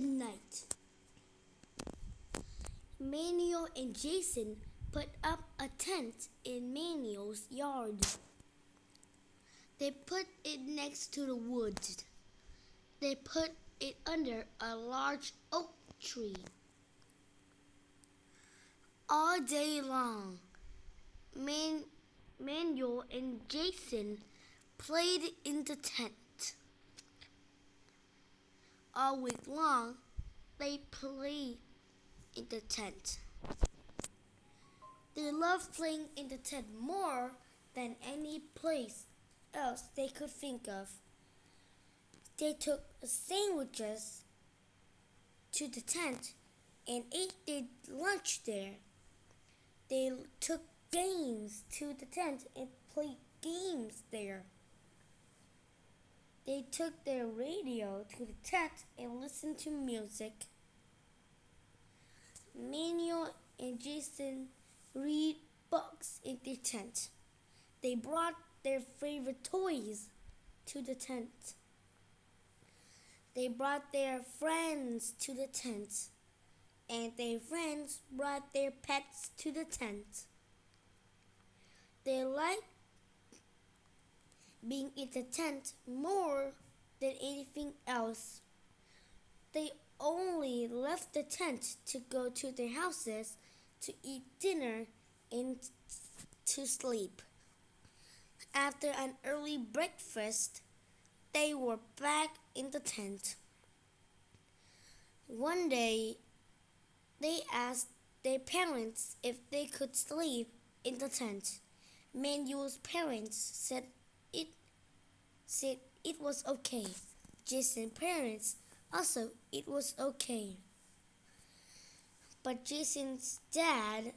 the night. Manuel and Jason put up a tent in Manuel's yard. They put it next to the woods. They put it under a large oak tree. All day long, Manuel and Jason played in the tent. All week long, they played in the tent. They loved playing in the tent more than any place else they could think of. They took sandwiches to the tent and ate their lunch there. They took games to the tent and played games there. They took their radio to the tent and listened to music. Manuel and Jason read books in the tent. They brought their favorite toys to the tent. They brought their friends to the tent, and their friends brought their pets to the tent. They liked being in the tent more than anything else. They only left the tent to go to their houses to eat dinner and to sleep. After an early breakfast, they were back in the tent. One day, they asked their parents if they could sleep in the tent. Manuel's parents said it was okay. Jason's parents also it was okay. But Jason's dad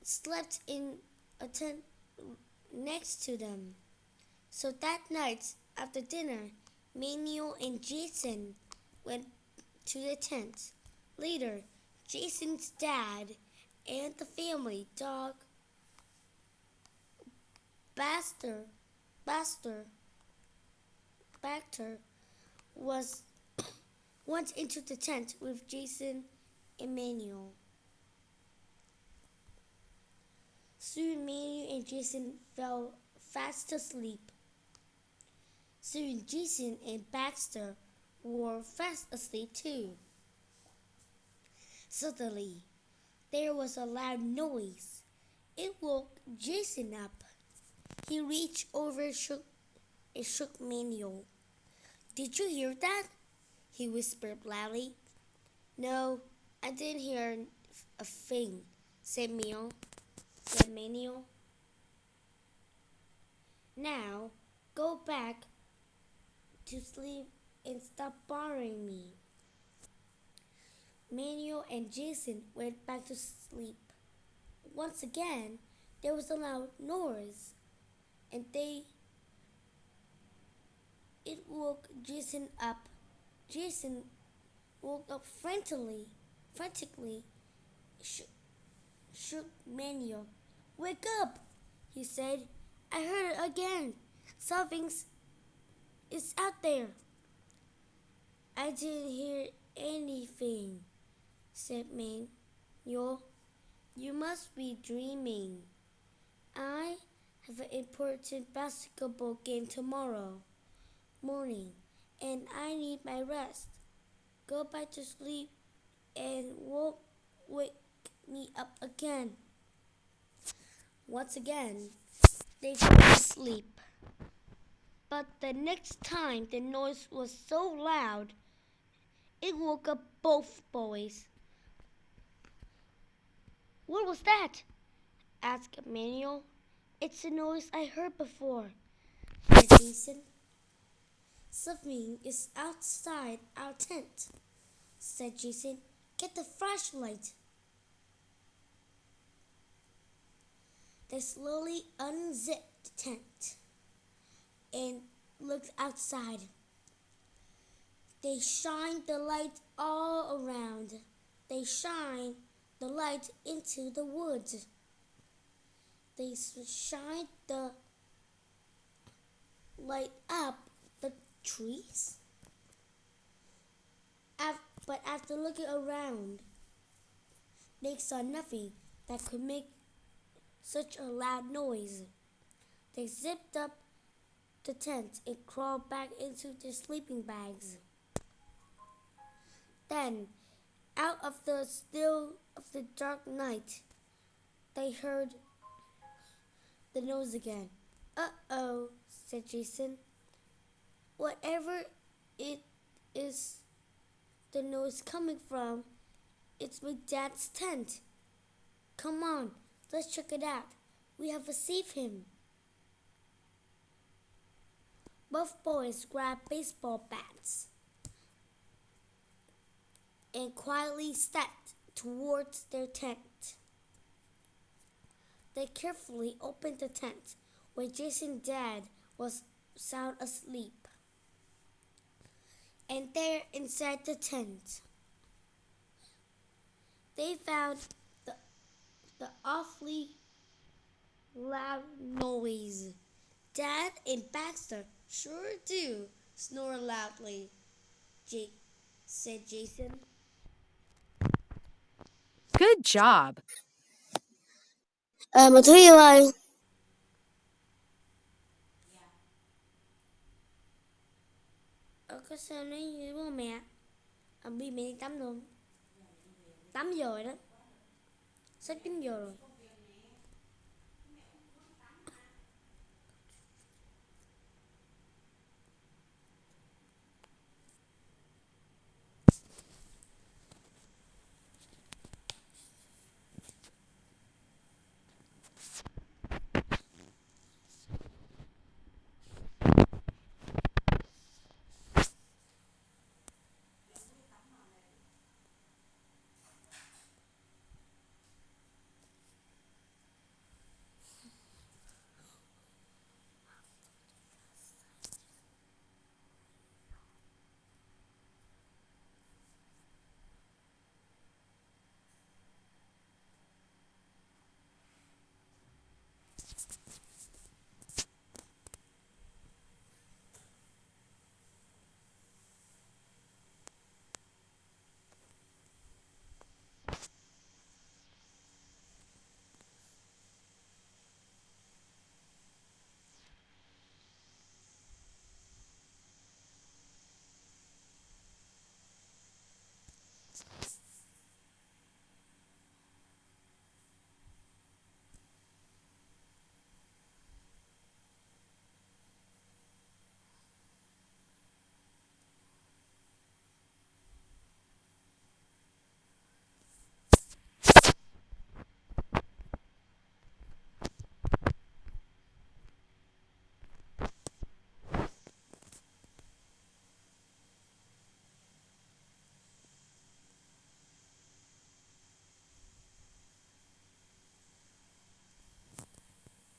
slept in a tent next to them. So that night after dinner, Manuel and Jason went to the tent. Later, Jason's dad and the family dog Baxter went into the tent with Jason and Manuel. Soon Manuel and Jason fell fast asleep. Soon Jason and Baxter were fast asleep too. Suddenly, there was a loud noise. It woke Jason up. He reached over and shook Manuel. "Did you hear that?" he whispered loudly. "No, I didn't hear a thing," said Manuel. "Now, go back to sleep and stop bothering me." Manuel and Jason went back to sleep. Once again, there was a loud noise, and it woke Jason up. Jason woke up frantically, shook Manuel. "Wake up," he said. "I heard it again. Something is out there." "I didn't hear anything," said Manuel. "You must be dreaming. I have an important basketball game tomorrow morning, and I need my rest. Go back to sleep and won't wake me up again." Once again, they fell asleep. But the next time the noise was so loud, it woke up both boys. "What was that?" asked Manuel. "It's a noise I heard before," said Jason. "Something is outside our tent," said Jason. "Get the flashlight." They slowly unzipped the tent and looked outside. They shined the light all around. They shined the light into the woods. They shined the light up the trees. But after looking around, they saw nothing that could make such a loud noise. They zipped up the tent and crawled back into their sleeping bags. Then, out of the still of the dark night, they heard the noise again. "Uh-oh," said Jason. "Whatever it is the noise coming from, it's my dad's tent. Come on, let's check it out. We have to save him." Both boys grabbed baseball bats and quietly stepped towards their tent. They carefully opened the tent where Jason's dad was sound asleep. And there inside the tent, they found the awfully loud noise. "Dad and Baxter sure do snore loudly," said Jason. Good job. Mà Thúy yêu ơi. Có sao nói với bố mẹ? Bi mẹ đi tắm luôn. 8 giờ rồi đó. Sắp 9 giờ rồi.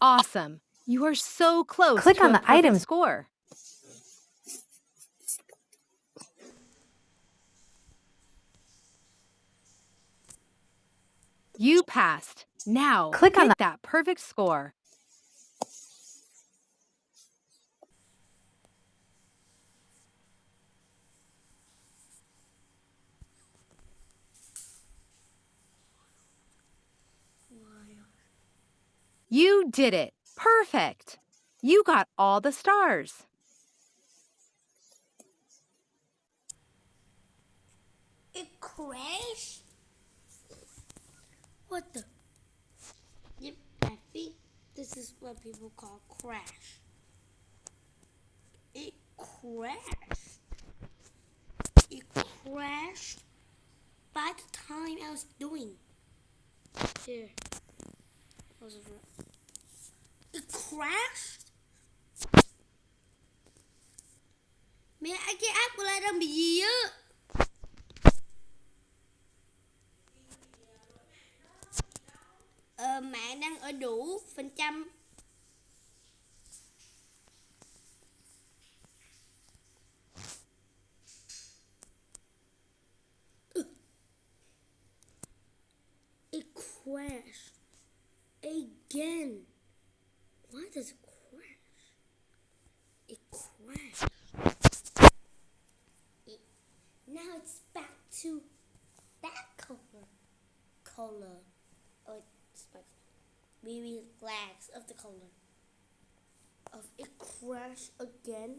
Awesome. You are so close Click to on a the perfect items. score. You passed. Now, Click on get that perfect score. You did it. Perfect. You got all the stars. It crashed? What the? Yep, I think this is what people call crash. It crashed. It crashed by the time I was doing. Here. It crashed? Mẹ, cái app của Lai đang bị gì á? Mạng đang ở đủ phần trăm. It crashed again. Why does it crash? It crashed. Now it's back to that color. Oh, it's back. We relax of the color. Of it crash again.